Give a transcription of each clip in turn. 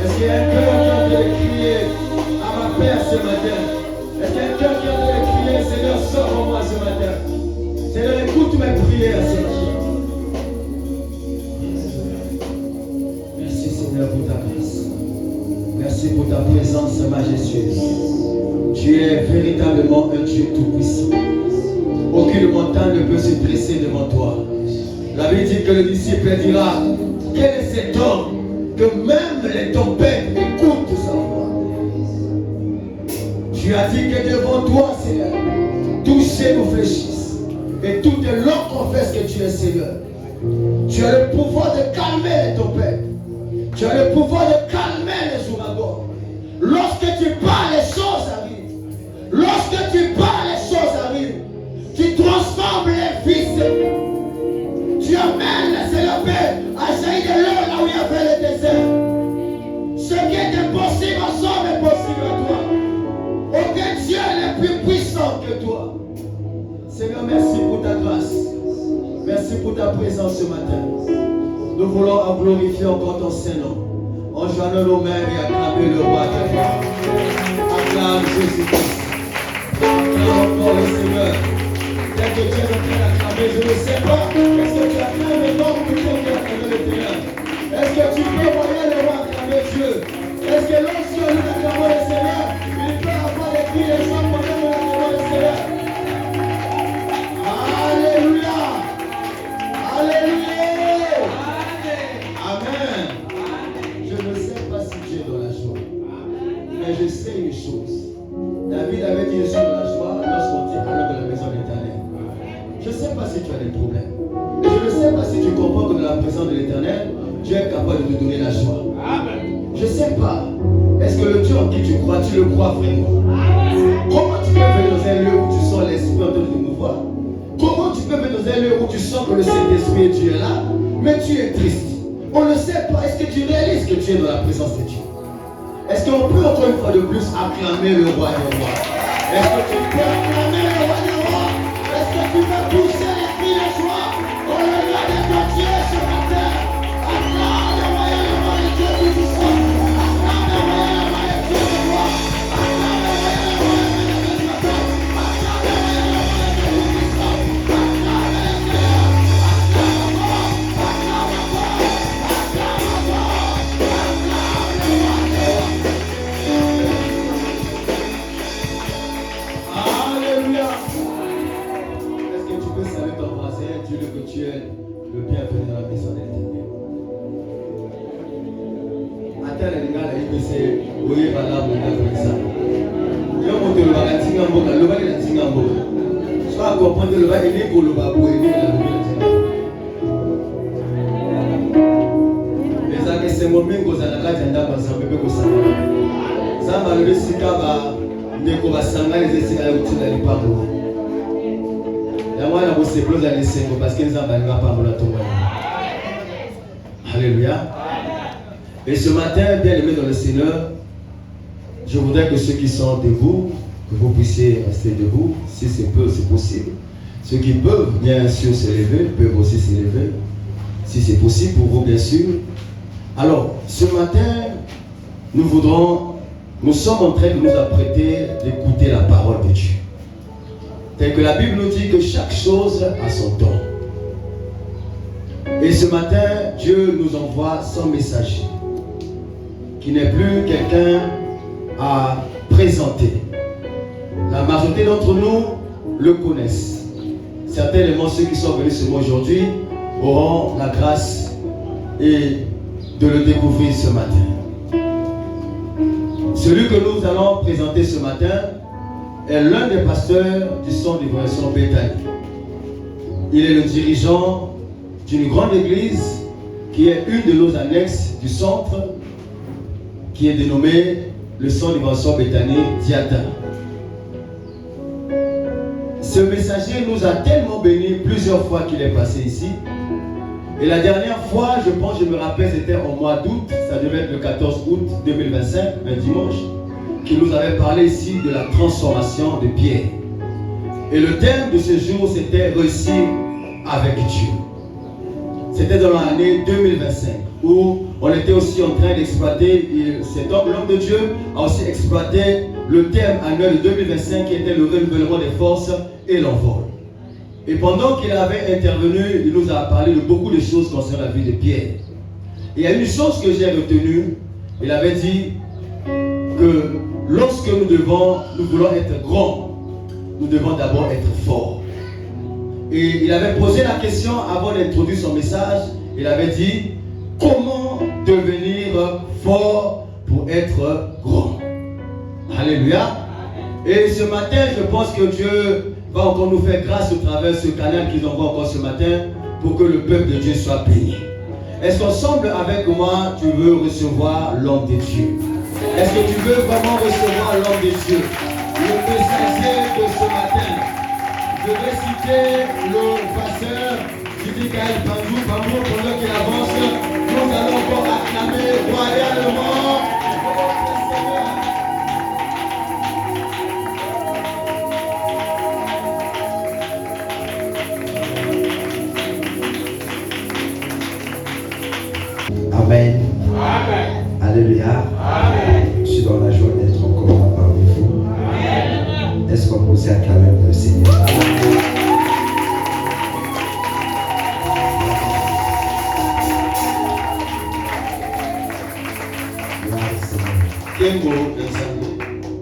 Est-ce qu'il y a un cœur qui est en train de crier à ma Père ce matin? Est-ce qu'il y a un cœur qui est en train de crier, Seigneur, sors en moi ce matin? Seigneur, écoute mes prières ce matin. Merci Seigneur pour ta grâce. Merci pour ta présence majestueuse. Tu es véritablement un Dieu tout-puissant. Aucune montagne ne peut se dresser devant toi. La Bible dit que le disciple dira, quel est cet homme que même les tempêtes écoutent sa voix? Tu as dit que devant toi, Seigneur, tous nous fléchissent et toutes les langues confessent que tu es Seigneur. Tu as le pouvoir de calmer les tempêtes. Tu as le pouvoir de calmer les ouragans. Lorsque tu parles, les choses arrivent. Lorsque tu parles, les choses arrivent. Tu transformes les vies, Seigneur. Tu amènes le Seigneur à jaillir de l'eau là où il y avait le désert. Ce qui est impossible ensemble est possible à toi. Aucun Dieu n'est plus puissant que toi. Seigneur, merci pour ta grâce. Merci pour ta présence ce matin. Nous voulons glorifier encore ton Saint-Nom. En joignant nos mains et acclamer le roi de gloire. Acclame Jésus-Christ. Acclame encore le Seigneur. Dès que Dieu est en train d'acclamer, je ne sais pas. Est-ce que tu acclames le nom ou tu acclames le Seigneur? Est-ce que tu peux voyer le roi acclamer Dieu? Est-ce que lorsque nous acclamons le Seigneur, il peut avoir des cris et chants pendant que nous acclamons le Seigneur? Alléluia! Alléluia! Amen! Je ne sais pas si tu es dans la joie, mais je sais une chose. David avait dit je suis dans la joie lorsqu'on dit alors de la maison de l'Éternel. Je ne sais pas si tu as des problèmes. Et je ne sais pas si tu comprends que dans la présence de l'Éternel, Dieu est capable de te donner la joie. Je ne sais pas. Est-ce que le Dieu en qui tu crois, tu le crois vraiment? Comment tu peux venir dans un lieu où tu sens l'Esprit en train de te mouvoir? Comment tu peux venir dans un lieu où tu sens que le Saint-Esprit et Dieu est là, mais tu es triste? On ne sait pas. Est-ce que tu réalises que tu es dans la présence de Dieu? Est-ce qu'on peut encore une fois de plus acclamer le roi des rois? Est-ce que tu peux acclamer le roi des rois? Est-ce que tu peux pousser les cris de joie au nom de ton Dieu ce matin? Acclame le roi de Dieu tout-puissant. Acclame le roi de Dieu de roi. Acclame le roi de Dieu de matin. Acclame le roi de Dieu tout-puissant. Acclame le Seigneur. Acclame encore. Acclame encore. Acclame encore. Acclame le roi des rois. Alléluia. Est-ce que tu peux saluer ton voisin et dire que tu es le bienvenu dans la maison de l'Éternel? Attends les gars, il peut se oui voilà mon gars comme ça. Il y a un monde le baga tinga mboka, le baga la tinga mboka. Tu vas comprendre le baga il est pour le babou et la les amis c'est mon mingo za na kati ndaba za bebe ko sana. Zamba le sika ba ndeko basanga les esika ya kutina lipango. La moi la boseblo za lesengo parce que nzamba nga pa mola tomba. Alléluia. Et ce matin, bien aimés dans le Seigneur, je voudrais que ceux qui sont debout, que vous puissiez rester debout, si c'est peu, c'est possible. Ceux qui peuvent bien sûr se lever, peuvent aussi se lever, si c'est possible pour vous bien sûr. Alors, ce matin, nous sommes en train de nous apprêter d'écouter la parole de Dieu. Tel que la Bible nous dit que chaque chose a son temps. Et ce matin, Dieu nous envoie son messager, qui n'est plus quelqu'un à présenter. La majorité d'entre nous le connaissent. Certainement ceux qui sont venus sur moi aujourd'hui auront la grâce et de le découvrir ce matin. Celui que nous allons présenter ce matin est l'un des pasteurs du centre d'évaluation Bethany. Il est le dirigeant d'une grande église qui est une de nos annexes du centre, qui est dénommée le centre d'évaluation Bethany Diata. Ce messager nous a tellement bénis plusieurs fois qu'il est passé ici. Et la dernière fois, je me rappelle, c'était au mois d'août, ça devait être le 14 août 2025, un dimanche, qui nous avait parlé ici de la transformation de Pierre. Et le thème de ce jour, c'était réussir avec Dieu. C'était dans l'année 2025 où on était aussi en train d'exploiter, cet homme, l'homme de Dieu, a aussi exploité le thème annuel de 2025 qui était le renouvellement des forces et l'envol. Et pendant qu'il avait intervenu, il nous a parlé de beaucoup de choses concernant la vie de Pierre. Et il y a une chose que j'ai retenue, il avait dit que lorsque nous voulons être grands, nous devons d'abord être forts. Et il avait posé la question avant d'introduire son message, il avait dit, comment devenir fort pour être grand? Alléluia. Et ce matin, je pense que Dieu va encore nous faire grâce au travers de ce canal qu'ils envoient encore ce matin pour que le peuple de Dieu soit béni. Est-ce qu'ensemble avec moi, tu veux recevoir l'homme de Dieu? Est-ce que tu veux vraiment recevoir l'homme de Dieu? Le messager de ce matin. Je vais citer le pasteur Michael Bandou, pendant qu'il avance, nous allons encore acclamer royalement. Amen. Amen. Alléluia. Amen. Je suis dans la joie d'être encore là parmi vous. Amen. Est-ce qu'on peut aussi acclamer le Seigneur?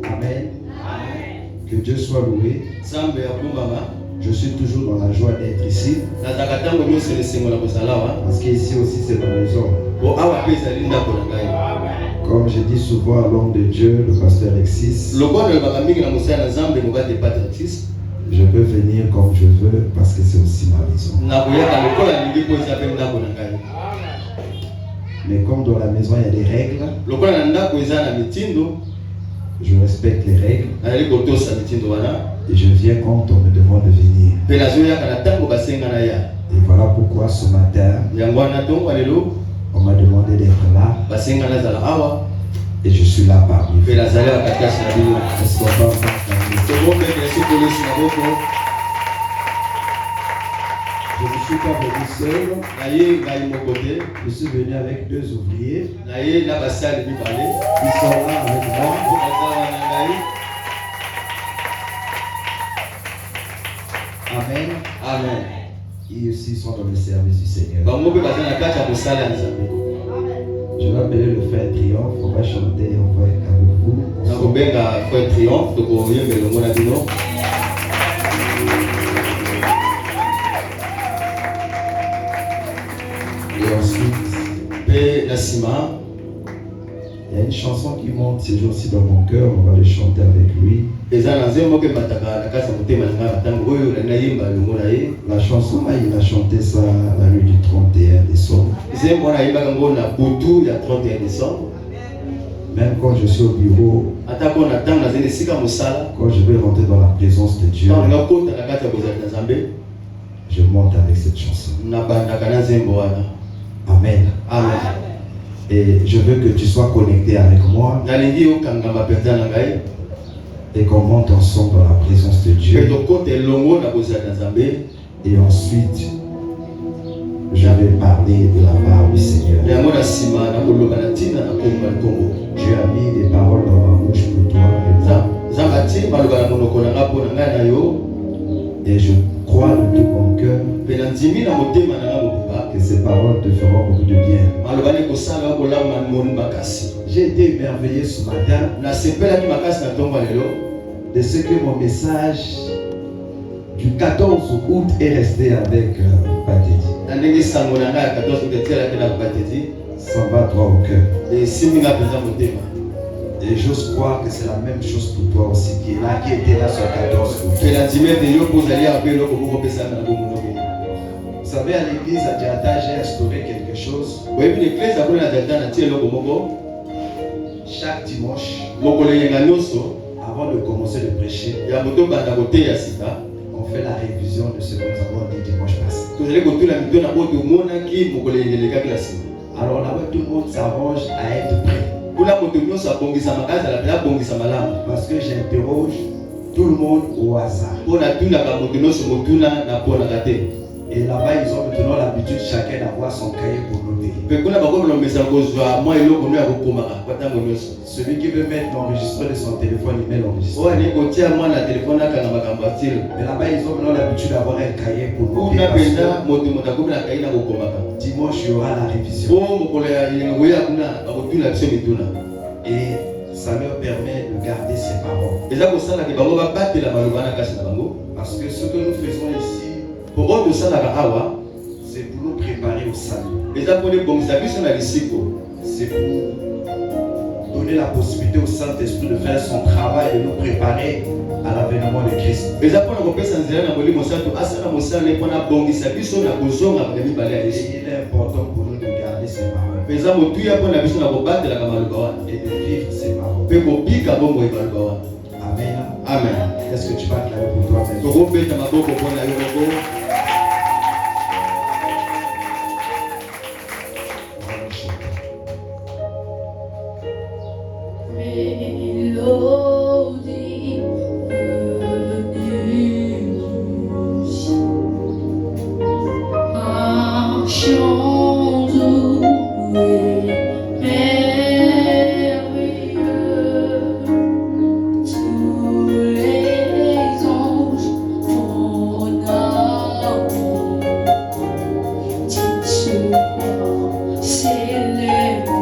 Amen. Que Dieu soit loué. Je suis toujours dans la joie d'être ici. Parce qu'ici aussi c'est ma maison. Comme je dis souvent à l'homme de Dieu, le pasteur Alexis, je peux venir comme je veux parce que c'est aussi ma maison. Mais comme dans la maison il y a des règles, je respecte les règles. Et je viens quand on me demande de venir. Et voilà pourquoi ce matin, on m'a demandé d'être là. Et je suis là parmi vous. Est-ce qu'on va je ne suis pas venu seul. Je suis venu avec 2 ouvriers. Ils sont là avec moi. Amen. Amen. Ils aussi sont dans le service du Seigneur. Je vais appeler le frère Triomphe. On va chanter avec vous. Et ensuite, il y a une chanson qui monte ces jours-ci dans mon cœur. On va le chanter avec lui. La chanson, il a chanté ça la nuit du 31 décembre. Même quand je suis au bureau, quand je vais rentrer dans la présence de Dieu, je monte avec cette chanson. Amen. Amen. Et je veux que tu sois connecté avec moi et qu'on monte ensemble dans la présence de Dieu. Et ensuite, je vais parler de la part du Seigneur. Dieu a mis des paroles dans ma bouche pour toi et moi. Et je crois de tout mon cœur que ces paroles te feront beaucoup de bien. J'ai été émerveillé ce matin de ce que mon message du 14 août est resté avec Patedi. Ça va droit au cœur. Et j'ose croire que c'est la même chose pour toi aussi qui est là, qui était là sur 14 août. Vous savez, à l'église à Diata, j'ai instauré quelque chose. Chaque dimanche, avant de commencer de prêcher, on fait la révision de ce que nous avons dit dimanche passé. Alors là-bas, tout le monde s'arrange à être prêt. Parce que j'interroge tout le monde au hasard. Et là-bas, ils ont maintenant l'habitude chacun d'avoir son cahier pour noter. Celui qui veut mettre l'enregistreur de son téléphone, il met l'enregistreur. Mais là-bas, ils ont maintenant l'habitude d'avoir un cahier pour noter. Dimanche, il y aura la révision. Et ça leur permet de garder ses paroles. Parce que ce que nous faisons ici, c'est pour nous préparer au salut. C'est pour donner la possibilité au Saint-Esprit de faire son travail et nous préparer à l'avènement de Christ. Et il est important pour nous de garder ces paroles et de vivre ces paroles. Amen. Amen. Est-ce que tu vas clamer pour toi? Mélodie venue du ciel, un chant doux et merveilleux. Tous les anges en amour dites-moi, célèbre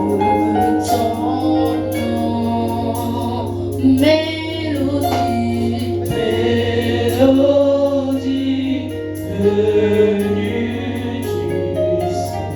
ton nom. Mélodie, mélodie venue du ciel,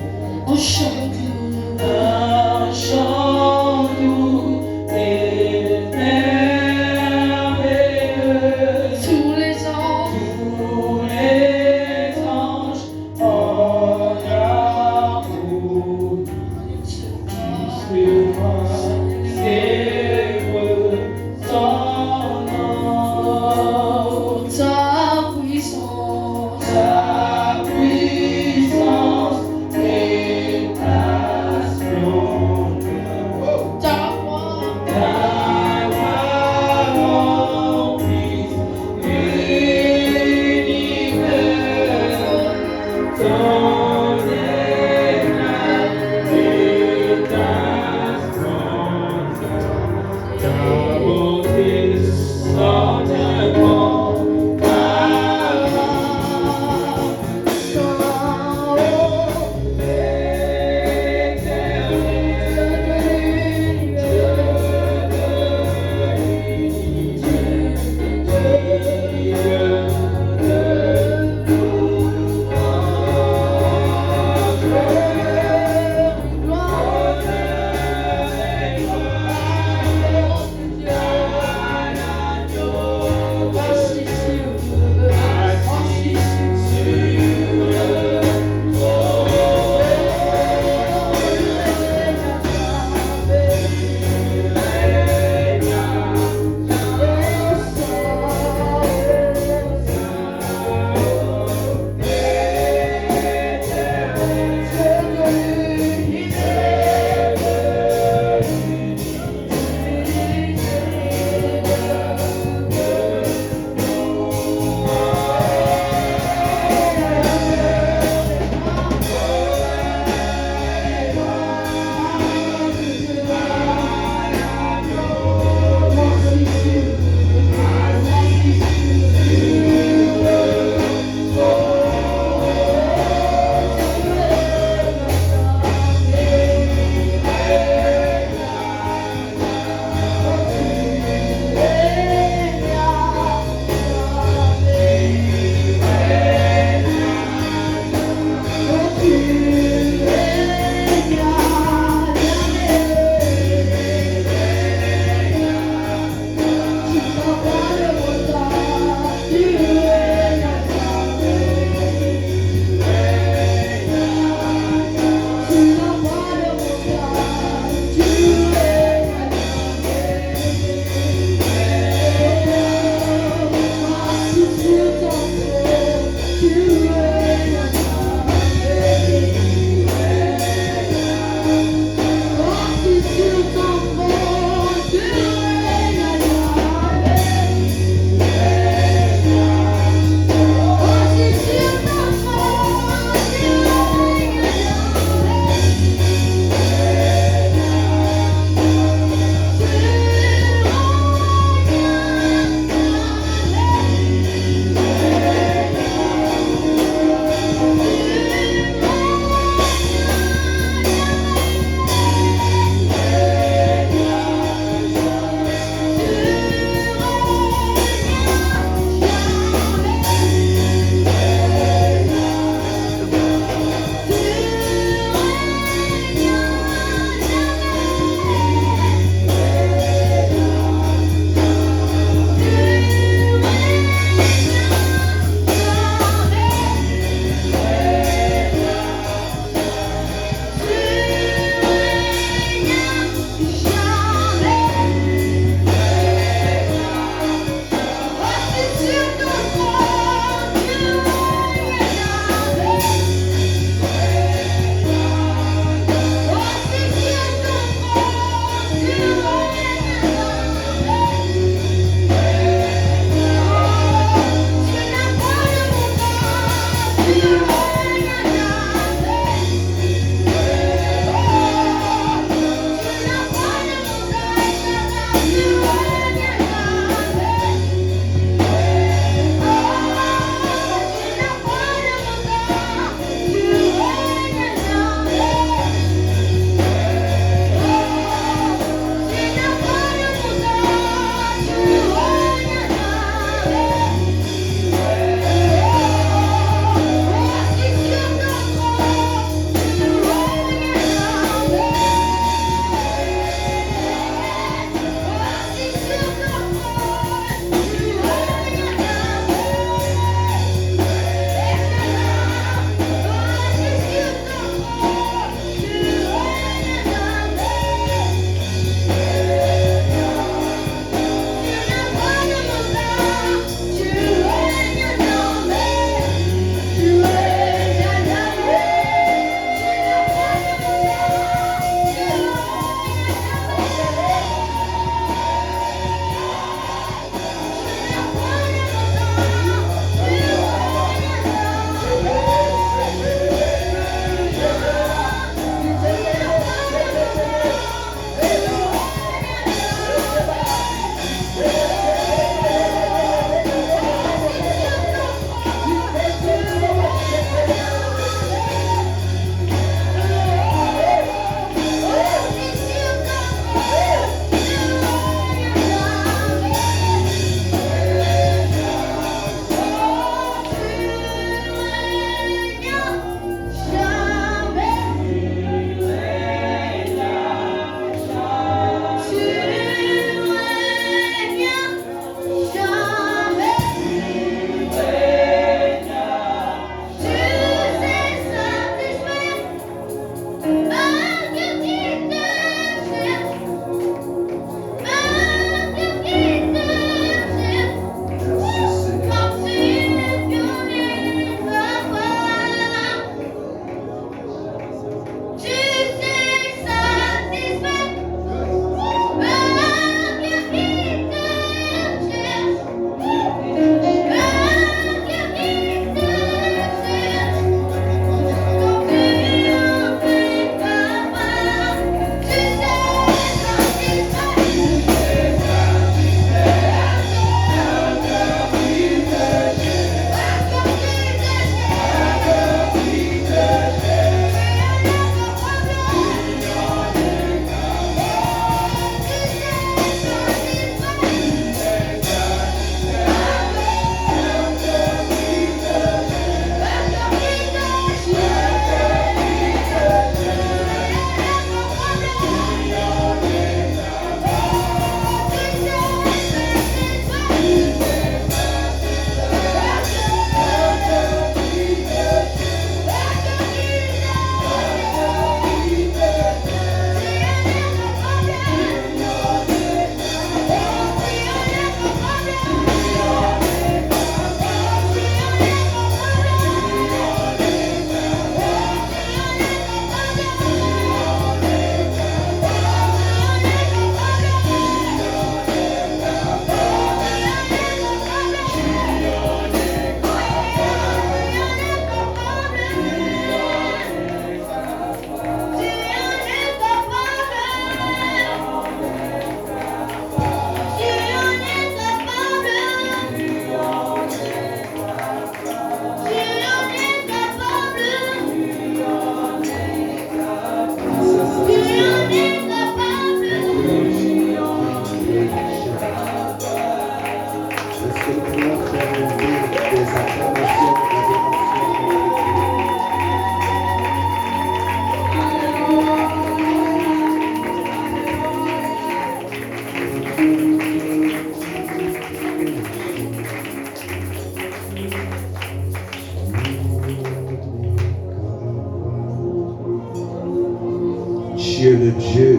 tu es le Dieu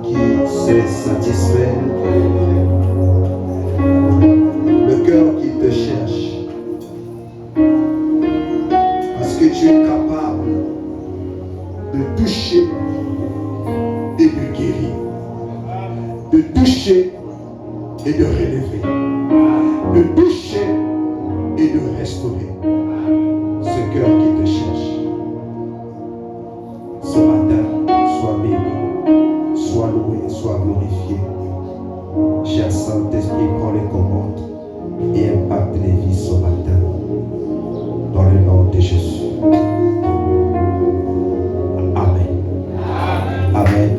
qui sait satisfaire le cœur qui te cherche. Parce que tu es capable de toucher et de guérir, de toucher et de relever, de toucher et de restaurer ce cœur qui te cherche. Ce matin, sois béni, sois loué, sois glorifié. Cher Saint-Esprit, prends les commandes et impacte les vies ce matin. Dans le nom de Jésus. Amen. Amen.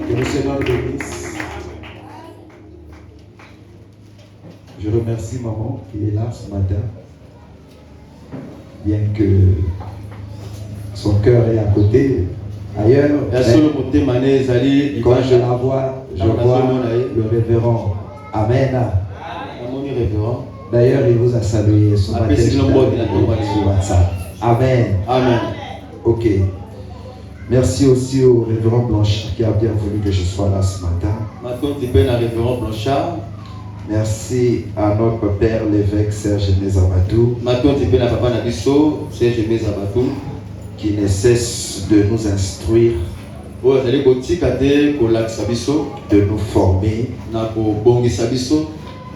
Que le Seigneur le bénisse. Je remercie maman qui est là ce matin. Bien que son cœur est à côté, ailleurs. Quand je la vois, je vois le révérend. Amen. D'ailleurs, il vous a salué ce matin sur WhatsApp. Amen. Amen. Ok. Merci aussi au révérend Blanchard qui a bien voulu que je sois là ce matin. Merci à notre père l'évêque Serge Mézabatou qui ne cesse de nous instruire, de nous former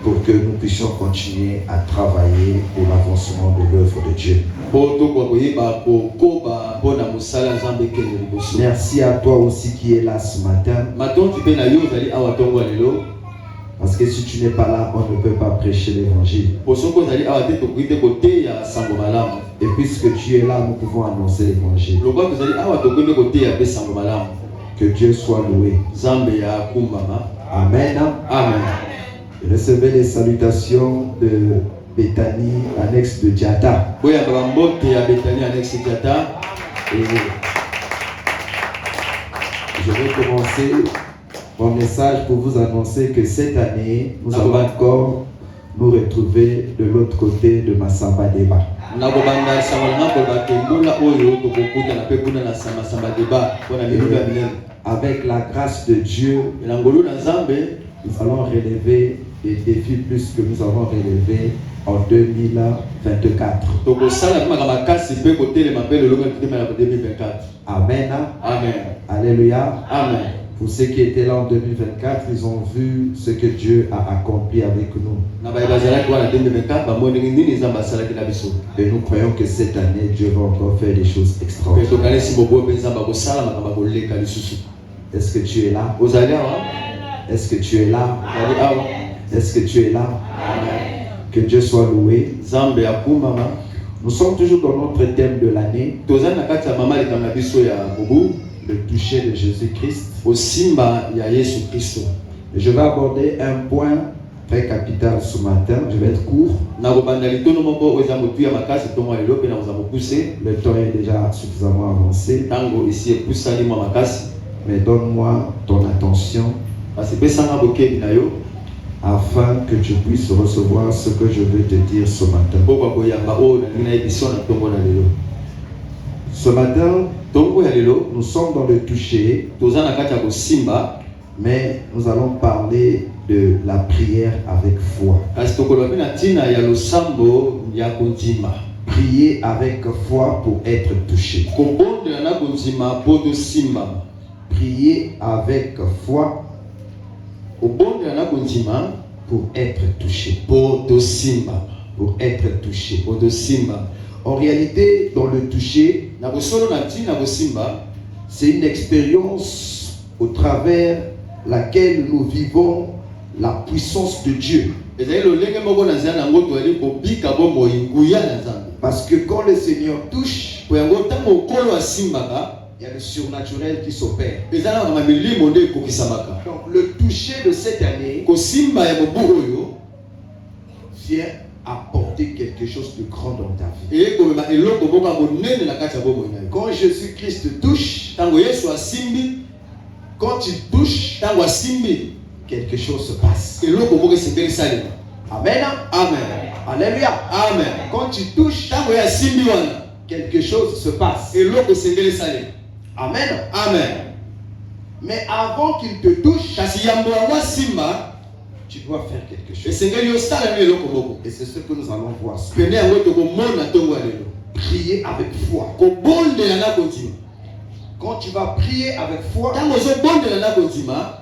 pour que nous puissions continuer à travailler pour l'avancement de l'œuvre de Dieu. Merci à toi aussi qui es là ce matin. Parce que si tu n'es pas là, on ne peut pas prêcher l'évangile. Et puisque tu es là, nous pouvons annoncer l'évangile. Que Dieu soit loué. Amen. Amen. Recevez les salutations de Bethany, annexe de Diata. Et je vais commencer mon message pour vous annoncer que cette année, nous allons encore nous retrouver de l'autre côté de Massamba Deba. Avec la grâce de Dieu, nous allons relever des défis plus que nous avons relevés en 2024. Amen. Amen. Alléluia. Amen. Pour ceux qui étaient là en 2024, ils ont vu ce que Dieu a accompli avec nous. Et nous croyons que cette année, Dieu va encore faire des choses extraordinaires. Est-ce que tu es là? Est-ce que tu es là? Est-ce que tu es là? Que Dieu soit loué. Nous sommes toujours dans notre thème de l'année. Le toucher de Jésus-Christ. Et je vais aborder un point très capital ce matin. Je vais être court. Le temps est déjà suffisamment avancé. Mais donne-moi ton attention afin que tu puisses recevoir ce que je veux te dire ce matin. Ce matin, nous sommes dans le toucher, mais nous allons parler de la prière avec foi. Prier avec foi pour être touché. Prier avec foi pour être touché. Pour être touché. En réalité, dans le toucher, c'est une expérience au travers laquelle nous vivons la puissance de Dieu. Parce que quand le Seigneur touche, il y a le surnaturel qui s'opère. Donc le toucher de cette année vient apporter quelque chose de grand dans ta vie. Quand Jésus-Christ touche, quand il touche, quelque chose se passe. Amen. Amen. Alléluia. Amen. Quand tu touches, Tango ya simbi wana. quelque chose se passe. Eloko sengeli sale. Amen. Amen. Mais avant qu'il te touche, Kasi yambo wa simba, tu dois faire quelque chose. esengeli yo sala ni eloko moko. Et c'est ce que nous allons voir. Pene yango to komona tongo lelo. Prier avec foi. Ko bondela na kontima. Quand tu vas prier avec foi, Tango zo bondela na kontima.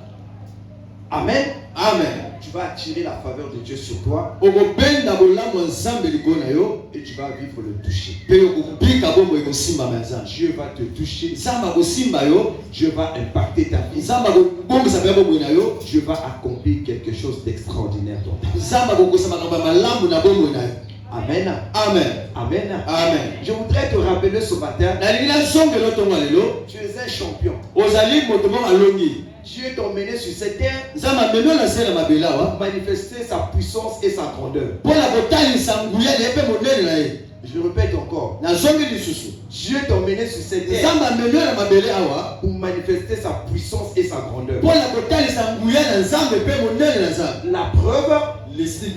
Amen. Amen. Tu vas attirer la faveur de Dieu sur toi Okobenda bolamu nzambe likona yo. et tu vas vivre le toucher. Pe okubika bombo ekosimba manzambe. Dieu va te toucher. Nzamba kosimba yo. Dieu va impacter ta vie. Nzamba kobongisa pe bombo na yo. Dieu va accomplir quelque chose d'extraordinaire dans ta vie. Nzamba kokosama kamba malamu na bombo na yo. Amen. Amen. Amen. Amen. Je voudrais te rappeler ce matin, Nalingi na zongelo tongo lelo. tu es un champion. Ozali moto mo alongi. Dieu t'a emmené sur cette terre Nzamba meno na sela mabela wa. pour manifester sa puissance et sa grandeur. Pona kotalisa nguya na epe monene na ye. Je répète encore, Na zongi lisusu. Dieu t'a emmené sur cette terre Nzamba meno na mabele awa. pour manifester sa puissance et sa grandeur. Pona kotalisa nguya na nzambe pe monene na nzambe. La preuve,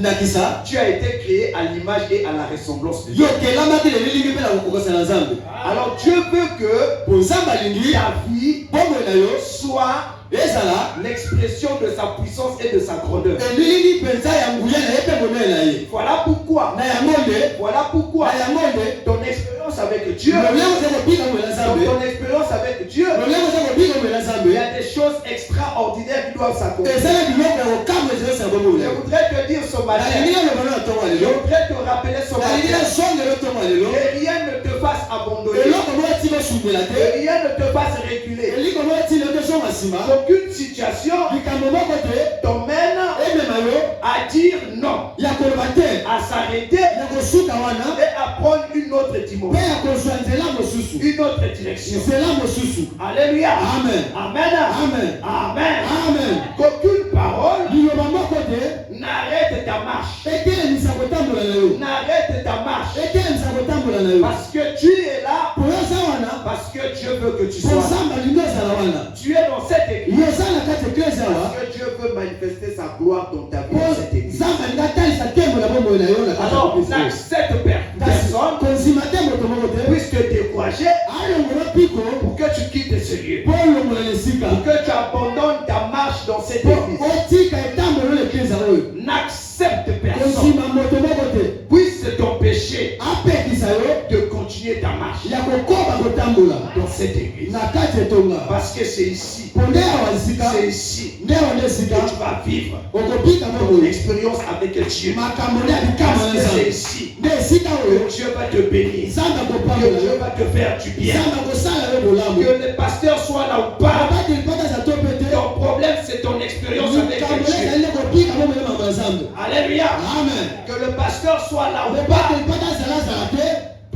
Nakisa. tu as été créé à l'image et à la ressemblance de Dieu. Yo kelama te lilingi pe na kokosa na nzambe. Alors Dieu veut que Po nzamba lingi ta vie bombo na yo soit ezala l'expression de sa puissance et de sa grandeur. elingi penza ya nguya na epe monene na ye. Voilà pourquoi, Na yango nde voilà pourquoi na yango nde ton expérience avec Dieu, lolemo za kobika mo na dans nzambe. ton expérience avec Dieu, Lolemo za kobika mo na il y nzambe. a des choses extraordinaires qui doivent s'accomplir. Ezala biloko ya kokamwa ezalisa bombo Je na yo. voudrais te dire ce matin, Nalingi na lobano na tongo je lelo. voudrais te rappeler ce Nalingi na matin, zongelo tongo lelo. que rien ne te fasse abandonner, Eloko mo ti basumbela que te. rien ne te fasse reculer. Eliko mo ti lelo zonga nsima. Aucune situation Likambo moko te t'emmène emema yo à dire non, ya koloba te à s'arrêter ya kosuka wana et à prendre une autre mpe dimension, ya kozwa nzela mosusu une autre direction. nzela mosusu. Alléluia. Amen. Amen. Amen. Amen. Amen. Qu'aucune parole Liloba moko te n'arrête ta marche. etelemisa kotambola na yo. N'arrête ta marche. etelemisa kotambola na yo. Parce que tu es là, Po yo oza wana parce que Dieu veut que tu po sois là. nzambe alingi ozala wana. Tu es dans cette église Yo oza na kati eklese awa parce que Dieu veut manifester sa gloire dans ta vie po dans cette église. nzambe alingi atalisa tembo na bomoi na yo na kati Alors, ya eklese. n'accepte Kasi personne konzima te moto moko te puisse te décourager alongola piko pour que tu quittes ce lieu. po olongola na esika Pour que tu abandonnes ta marche dans cette po église. otika etambolo na eklese oyo. N'accepte personne konzima moto moko te puisse t'empêcher apekisa yo de continuer ta marche ya kokoba kotambola dans cette église. na kati etonga. Parce que c'est ici, po nde awa esika c'est ici nde awa nde que esika tu vas vivre okobika ton moko expérience avec Dieu. makambo nde abikama Parce na que c'est nzambe ici nde esika oyo que Dieu va te bénir, nzambe que akopambola Dieu yo va te faire du bien. nzambe akosala yo bolamu. Que le pasteur soit là ou pas, abateli mpaka to pe te ton problème c'est ton expérience avec likambo Dieu. ezali kobika bomoi na mama nzambe. Alléluia. Amen. Que le pasteur soit là ou pas, obateli mpaka azalazala te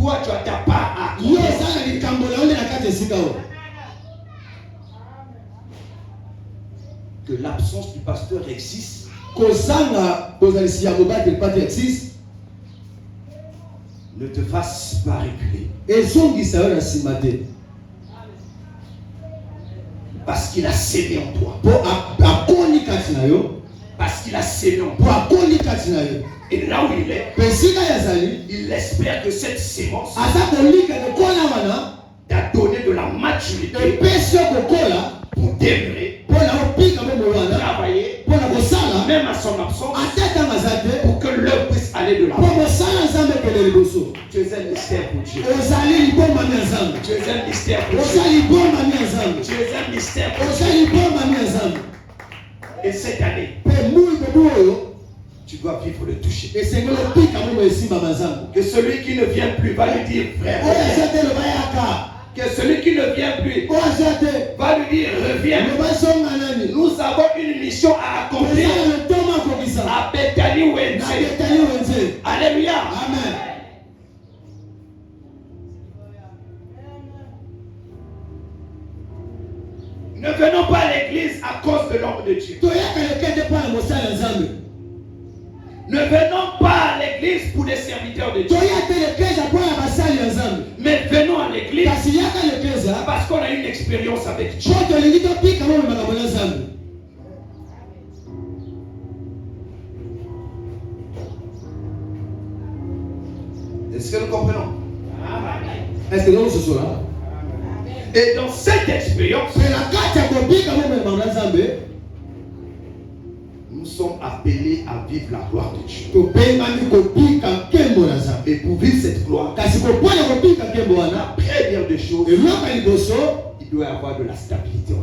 toi tu as ta part à yo accomplir. oza na likambo na yo nde na kati esika oyo. Que l'absence du pasteur existe, kozanga kozalisi ya mobateli mpate existe ne te fasse pas reculer. ezongisa yo na nsima te Parce qu'il a sémé en toi. mpo akoni kati na yo Parce qu'il a sémé en mpo toi. akoni kati na yo Et là où il est, mpe esika ye azali il espère que cette sémence aza kolika kokola wana t'a donné de la maturité epesi yo kokola pour demeurer, mpo na kopika bomoi wana travailler, mpo na kosala même à son absence, ata ntango aza te pour que l'œuvre puisse aller de mpo l'avant. kosala nzambe ekende liboso. Tu es un mystère pour Dieu. ozali libombami ya nzambe Tu es un mystère pour oza Dieu. libombami ya nzambe Tu es un mystère pour oza Dieu. libombami ya nzambe Et cette année, mpe mui kobu oyo tu dois vivre le toucher. esengeli opika bomoi esimbama nzambe Que celui qui ne vient plus va lui dire frère. oyo aza reviens. te loba yaka Que celui qui ne vient plus oyo aza te va lui dire reviens. loba zonga nani Nous avons une mission à accomplir ezala letoma akokisa à Bethany na Wednesday. betani wenze. Alléluia. Amen. Ne venons pas à l'église à cause de l'homme de Dieu. toyaka lekende mpo na mosala ya nzambe. Ne venons pas à l'église pour des serviteurs de Dieu. toya te lekeza mpo na basali ya nzambe. Mais venons à l'église kasi yaka lekeza parce qu'on a une expérience avec Dieu. mpo tolingi topika bomoi makambo na nzambe. Est-ce que nous comprenons? Est-ce que nous sommes là? Et dans cette expérience, nous sommes appelés à vivre la gloire de Dieu. Et pour vivre cette gloire, la première des choses, il doit y avoir de la stabilité.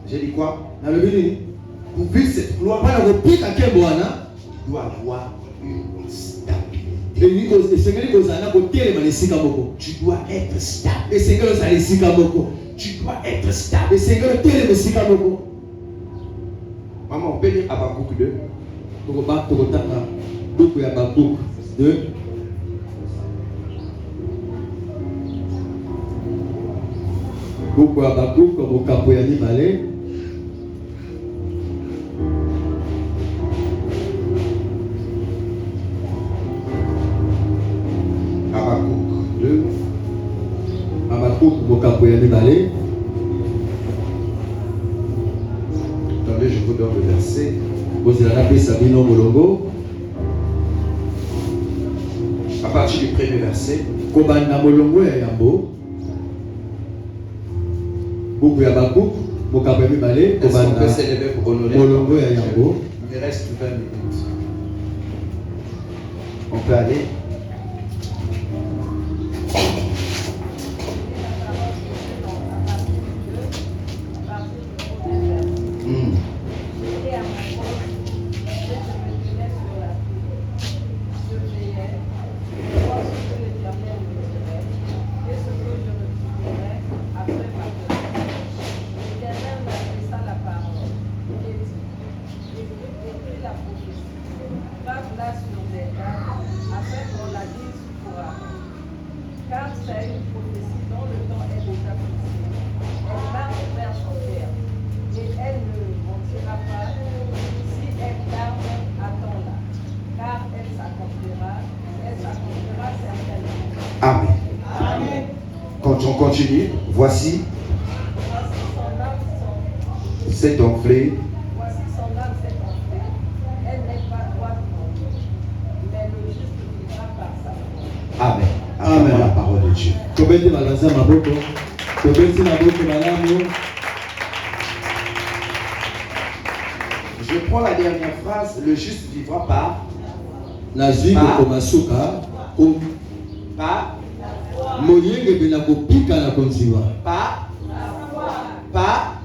J'ai dit quoi? Pour vivre cette gloire, il doit y avoir une stabilité. Tu dois être stable. Tu dois être stable. Maman, on peut lire Habakkuk 2. Beaucoup Habakkuk comme Kapoyani Balé. Habakkuk 2. Habakkuk comme Kapoyani Balé. Attendez, je vous donne le verset. Vous allez appeler Sabino Molongo. À partir du premier verset. Kobana Molongo ya Yambo. Beaucoup Habakkuk, Mokapoyani Balé. Est-ce qu'on peut s'élever pour honorer Molongo ya Yambo. Il me reste 20 minutes. On peut aller. Amen. Amen. Quand on continue, voici cette enflée. Voici son âme s'est enflée. Elle n'est pas droite non plus, mais le juste vivra par sa foi. Amen. Amen. La parole de Dieu. Je prends la dernière phrase. Le juste vivra par. Pas. Moyenge bena kopika na konziwa. Pas. Ah,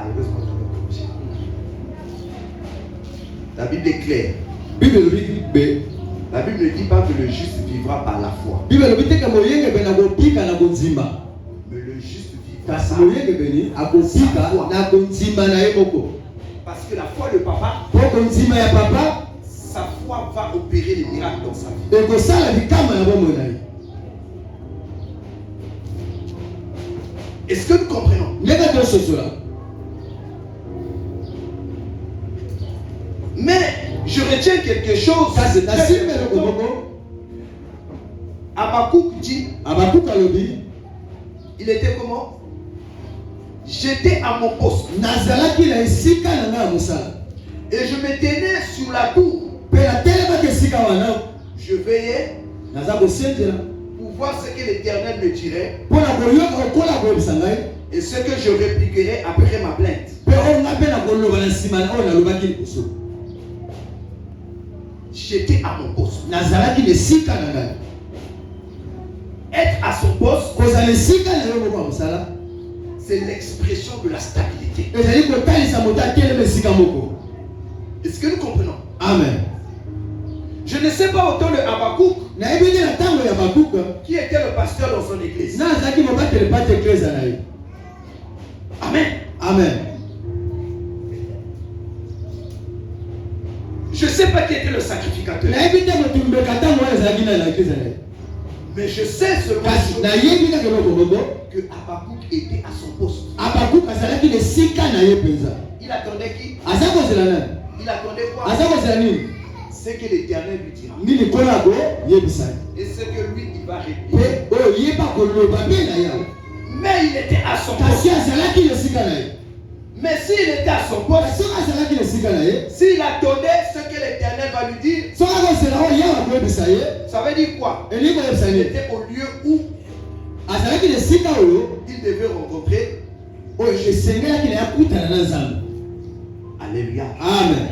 heureusement que je vais. La Bible est claire. La Bible ne dit pas que le juste vivra par la foi. Mais le juste vivra parce que la foi de papa, sa foi va opérer les miracles dans sa vie. Est-ce que nous comprenons? Mais je retiens quelque chose. Habakkuk dit, il était comment? J'étais à mon poste. Et je me tenais sur la tour. Je veillais pour voir ce que l'Éternel me dirait et ce que je répliquerai après ma plainte. J'étais à mon poste. Être à son poste, c'est l'expression de la stabilité. Est-ce que nous comprenons? Amen. Je ne sais pas autant de Habakkuk qui était le pasteur dans son église. Amen. Amen. Je ne sais pas qui était le sacrificateur. Mais je sais seulement que Habakkuk était à son poste. Il attendait qui? Il attendait quoi? Ce que l'Éternel lui dira. Et ce que lui il va répliquer. Mais il était à son poste. Mais s'il était à son poste, s'il attendait ce que l'Éternel l'Éternel va lui dire, So akozela o yawa koyebisa ye. ça veut dire quoi? Elingi koyebisa Il ye. était au lieu où Azalaki na esika oyo il devait rencontrer. oyo esengelaki na yakutana na Nzambe. Alléluia. Amen.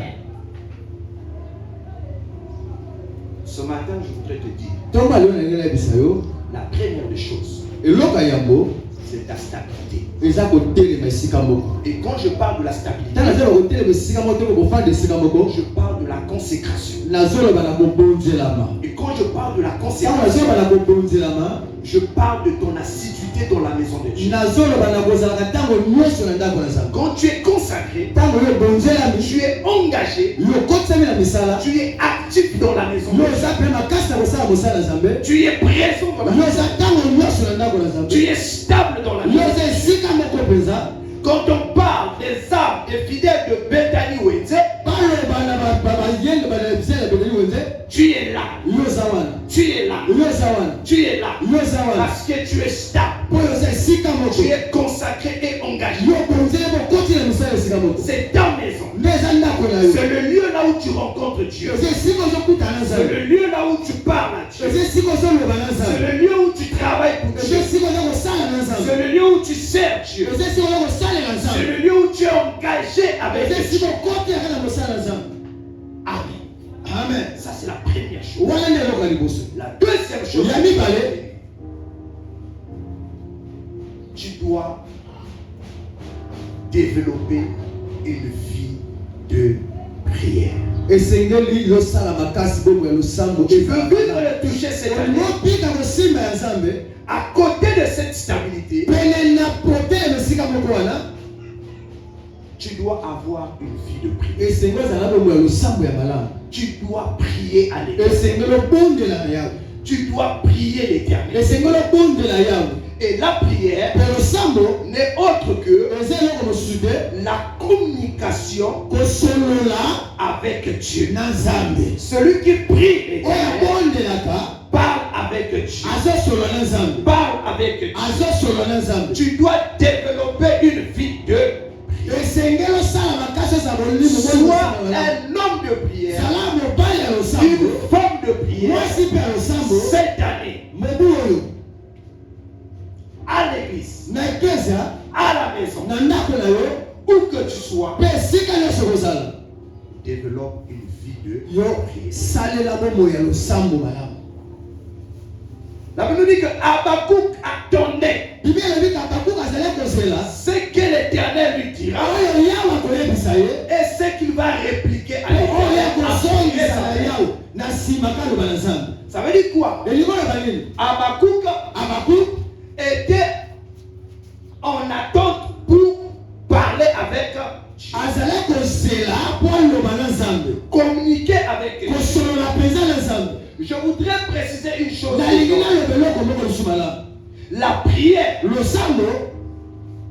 Ce matin, je voudrais te dire, Ntongo alio na ndenge nayebisa yo la première des choses, eloko ya yambo c'est ta stabilité. eza kotelema esika moko. Et quand je parle de la stabilité, Tala zelo kotelema esika moko to kofanda esika moko. je parle de la consécration. Nazoloba na kobonzelama. Et quand je parle de la Ntango consécration, nazoloba na kobonzelama, je parle de ton assiduité dans la maison de Dieu. nazoloba na kozalaka ntango nyonso na ndako na Nzambe. Quand tu es consacré, Ntango yo bonzelami, tu es engagé, yo okotisami na misala, tu es actif dans la maison de yo Dieu. oza mpe makasi na kosala mosala na Nzambe. Tu es présent dans la Yo maison. oza ntango nyonso na ndako na Nzambe. Tu es stable dans la Yo maison. oza esika moko mpenza. Quand on parle des âmes des fidèles de Bethany Wenze, Baloba na bayende bana bisela beteli wenze. tu es là, Yo oza wana. tu es là, Yo oza wana. tu es là, Yo oza wana. parce que tu es stable, Po yo oza esika moko. tu es consacré et engagé. Yo bonzele bokoti na misala esika moko. C'est ta maison. Nde eza ndako na yo. C'est le lieu là où tu rencontres Dieu. Eza esika ozokutana na C'est Nzambe. le lieu là où tu parles à Dieu. Eza esika ozoloba na C'est Nzambe. le lieu où tu travailles pour Eza Dieu. esika oza kosala na C'est Nzambe. le lieu où tu sers Dieu. Eza esika oza kosalela C'est Nzambe. le lieu où tu es engagé avec Eza esika Dieu. okotaka na mosala na Nzambe. Amen. Amen. Ça, c'est la première chose. Wana nde eloko ya liboso. La deuxième chose, Ya mibale, tu dois développer une vie de prière. esengeli yosala makasi bongo ya losambo. Tu veux vivre le toucher cette année. Opika kosimba ya Nzambe À côté de cette stabilité, pene na protele esika moko wana tu dois avoir une vie de prière. esengeli ozala bongo ya losambo ya malamu. Tu dois prier à l'Éternel. Esengeli obondela na Yawe. Tu dois prier l'Éternel. Esengeli obondela Yawe. Et la prière Pe losambo n'est autre que eza eloko mosusu te la communication kosolola avec Dieu. na Nzambe. Celui qui prie Oyo l'Éternel abondelaka parle avec Dieu. azosolola na Nzambe. Parle avec Dieu. Azosolola na Nzambe. Tu dois développer une vie de prière. esengeli osala makasi oza bolimo Sois un homme de prière, zala mobali ya une losambo femme de prière. mwasi mpe ya losambo Cette année, mobu oyo à l'église, na eklezia à la maison, na ndako na yo où que tu sois, mpe esika nyonso kozala développe une vie de yo prière. salela bomoi ya losambo malamu. La Bible nous dit que Habakkuk attendait bibi elobi Habakuki azali kozela ce que l'Éternel lui dira oyo yawe akoyebisa ye et ce qu'il va répliquer à oyo l'Éternel. akozongisa na yawe na nsima kaloba na Nzambe. Ça veut dire quoi? elingo loba nini? Habakkuk Habakuki était en attente pour parler avec Dieu, azali kozela mpo aloba na Nzambe, communiquer avec Dieu. kosolola mpenza na Nzambe. Je voudrais préciser une chose. nalingi naloba eloko moko lisusu malamu. La prière, losambo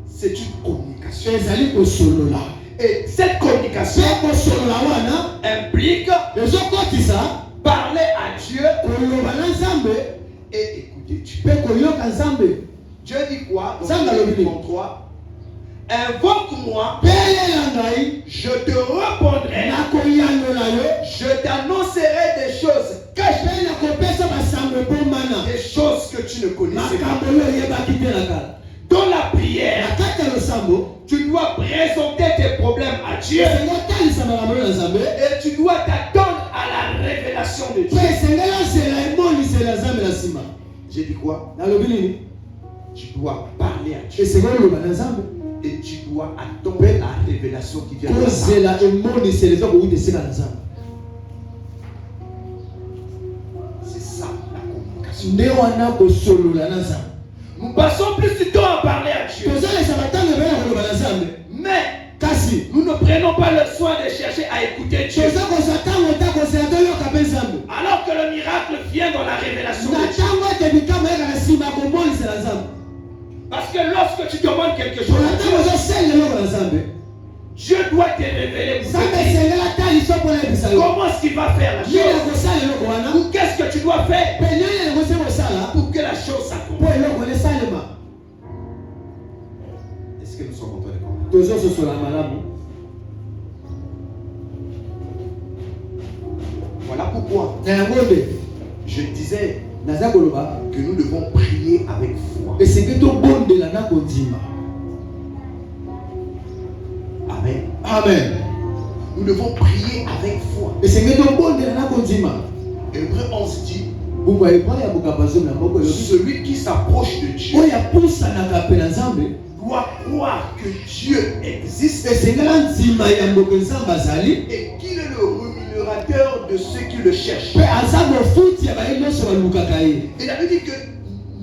c'est une communication. ezali kosolola Et cette communication mpe kosolola wana implique ezokotisa parler à Dieu koloba na Nzambe et écouter Dieu. mpe koyoka Nzambe. Dieu dit quoi dans Ça, Jérémie David. 33? Invoque-moi, pelela ngai je te répondrai, nakoyangola yo je t'annoncerai des choses cachées, mpe nakopesa basango ebomana des choses que tu ne connaissais pas. makambo oyo oyebaki te na kala. Dans la prière, na kati ya losambo tu dois présenter tes problèmes à Dieu esengi otalisa makambo oyo na Nzambe et tu dois t'attendre à la révélation de mpe Dieu. esengeli ozela emoniseli ya Nzambe na nsima. J'ai dit quoi? nalobi nini? Tu dois parler à Dieu esengeli oloba na Nzambe et tu dois attendre la révélation qui vient de la part. kozela emoniseli eza kowuta esika na Nzambe. C'est ça la communication. nde wana kosolola na Nzambe. Nous passons plus de temps à parler à Dieu, tozalesa batango ebele ya koloba na Nzambe, mais kasi nous ne prenons pas le soin de chercher à écouter Dieu. toza kozwa ntango ta kozela toyoka mpe Nzambe. Alors que le miracle vient dans la révélation na de Dieu. ntango ete bikambo eyaka na nsima ya komonisela Nzambe. Parce que lorsque tu demandes quelque chose mpona à ntango Dieu, ozosalela eloko na Nzambe, Dieu doit te révéler pour Nzambe te dire esengeli atalisa mpona yebisa yo comment est-ce qu'il va faire la nini chose akosala eloko wana ou qu'est-ce que tu dois faire mpe nini elekosi kosala pour que la chose mpo s'accomplisse. eloko wana esalema. Est-ce que nous sommes en train de comprendre? tozososola malamu. pourquoi Na yango nde je disais naza koloba que nous devons prier avec foi. esenge tobondela na kondima. Amen. Amen. Nous devons prier avec foi. Esenge tobondela na kondima. Hébreu 11 dit Buku ya Hebrew ya bukabazo na moko elobi celui qui s'approche de Dieu oyo apusanaka pe na Nzambe doit croire que Dieu existe esengela nzima ya mboka Nzambe azali et qu'il est le rémunérateur de ceux qui le cherchent. pe aza mofuti ya baye nyonso balukaka ye. Il avait dit que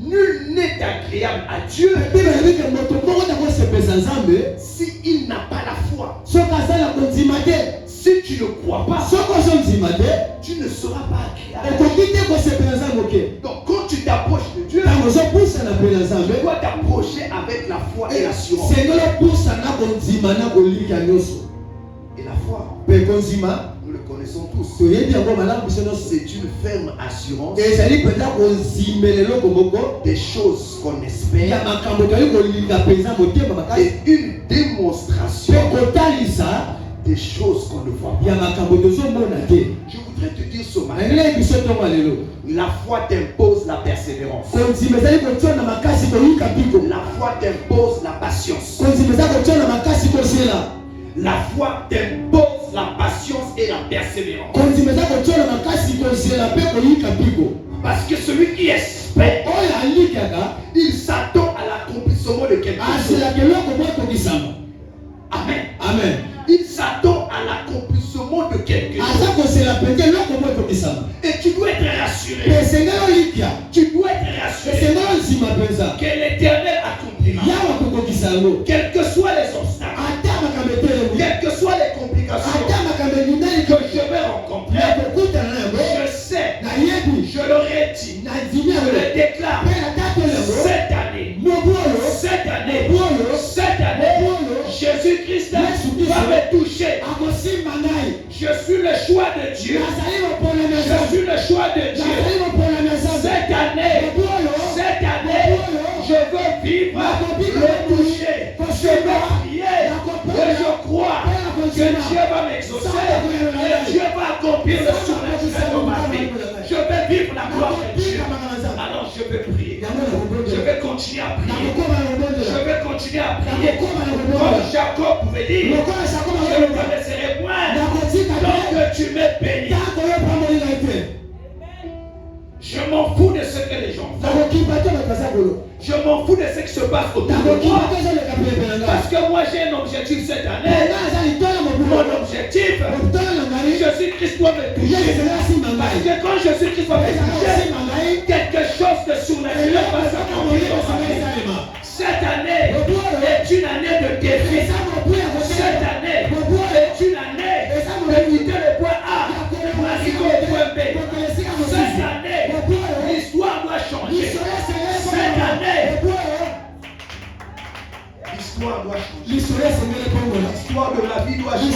nul n'est agréable à Dieu Pe balobi ke moto moko nakosepesa Nzambe s'il n'a pas la foi. soki aza na kondima te. Si tu ne crois pas, Soki ozondima te tu ne seras pas agréable. okoki te kosepela Nzambe moke. Donc quand tu t'approches de Dieu, Ntango ozopusana pe na tu Nzambe dois t'approcher avec la foi et l'assurance. sengela opusana kondima na kolika nyonso. Et la foi, Pe kondima nous le connaissons tous. toyebi yango malamu biso nyonso. C'est une ferme assurance ezali mpenza kozimela eloko moko des choses qu'on ya espère makambo toyali kolinga mpenza motema makasi et une démonstration mpe kotalisa des choses qu'on ne voit pas. ya makambo tozomona te. Je voudrais te dire ce matin, nangeli biso ntongo lelo la foi t'impose la persévérance. kondima ezali kotia na makasi koyika mpiko. La foi t'impose la patience. kondima eza kotia na makasi kozela. La foi t'impose la patience et la persévérance. kondima eza kotia na makasi kozela mpe koyika mpiko. Parce que celui qui espère, oyo alikaka il s'attend à l'accomplissement de quelque chose. azelaka eloko mo etokisama. Amen. Amen. Il s'attend à l'accomplissement de quelque aza chose. kozela mpenza eloko mo etokisama. Et tu dois être rassuré. mpe esengeli olikia Tu dois être rassuré esengeli onzima mpenza que l'Éternel accomplira. yawa kokokisa yango. Quels que soient les obstacles, ata makambo etelemi quelles que soient les complications ata makambo elingali que je vais rencontrer, nakokutana na yango je sais, nayebi je l'aurais dit, nandimi je yango le déclare, mpe natatoli yango cette année, mobu oyo cette année, mobu oyo cette année, Jésus-Christ va me toucher. akosimba ngai. Je suis le choix de Dieu. nazali mopona na Je Nzambe. suis le choix de nazali Dieu. mopona na Nzambe. Cette année, mobu oyo cette année, je veux vivre le toucher. Je veux prier et je crois que Dieu va m'exaucer et Dieu va accomplir le surnaturel dans ma vie. Je vais vivre la gloire de Dieu. Alors je vais prier. Je vais continuer à prier. Je vais continuer à prier. Comme Jacob pouvait dire, je ne te laisserai point tant que tu me bénis. Je m'en fous de ce que les gens font. Je m'en fous de ce qui se passe autour de moi. Parce que moi j'ai un objectif cette année. Mon objectif, Jésus-Christ doit me toucher. Parce que quand Jésus-Christ va me toucher, quelque chose de surnaturel va s'accomplir dans sa vie. Cette année est une année de défi. Cette année est une année de quitter le point A pour arriver au point B. Cette année, l'histoire doit changer. Cette année, l'histoire doit changer. L'histoire de ma vie doit changer.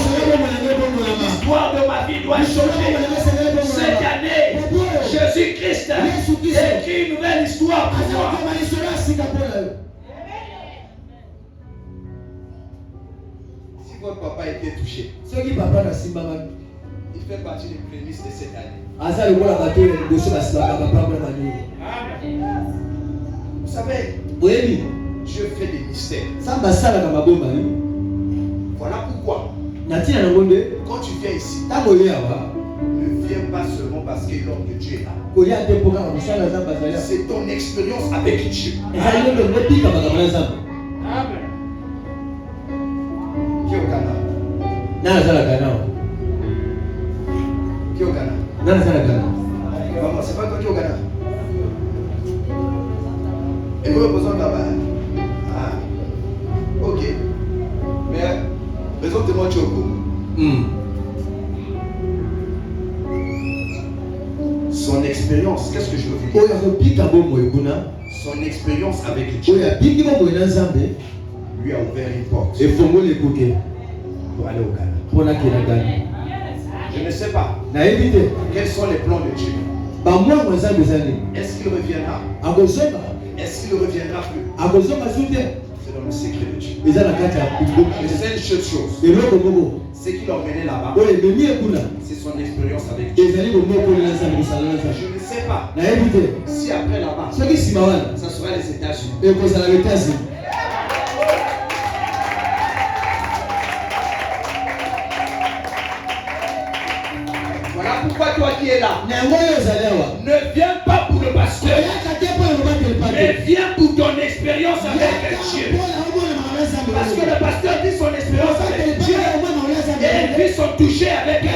L'histoire de ma vie doit changer. Cette année, Jésus-Christ écrit une nouvelle histoire pour moi. Si votre papa était touché, il fait partie des prémices de cette année. Vous savez, Dieu fait des mystères. Voilà pourquoi, quand tu viens ici, ne viens pas seulement parce que l'homme de Dieu est là. C'est ton expérience avec Dieu. Amen. Qui est au Ghana? Qui est au Ghana? Maman, c'est pas toi qui est au Ghana. Et vous représentez là-bas. Ah, ok. Mais présentez-moi Tchoko. Son expérience, qu'est-ce que je veux dire? Son expérience avec Dieu lui a ouvert une porte pour aller au Ghana. Je ne sais pas quels sont les plans de Dieu. Est-ce qu'il reviendra? Est-ce qu'il ne reviendra plus? C'est dans le secret de Dieu. eza na kati ya biloko. Et c'est une seule chose. eloko moko Ce qui l'a emmené là-bas, oyo ememi ye kuna c'est son expérience avec Dieu. ezali bomokolela nzambe kosala na nzambe. Je ne sais pas nayebi te si après là-bas, soki nsima wana ça sera les États-Unis. ekozala États-Unis. Voilà pourquoi toi qui es là, na yango oyo ozali awa ne viens pas pour le pasteur, oyaka te mpo na lobakeli mais pate viens pour ton expérience avec Dieu. Parce que le pasteur dit son expérience avec Dieu et il vit son toucher avec Dieu.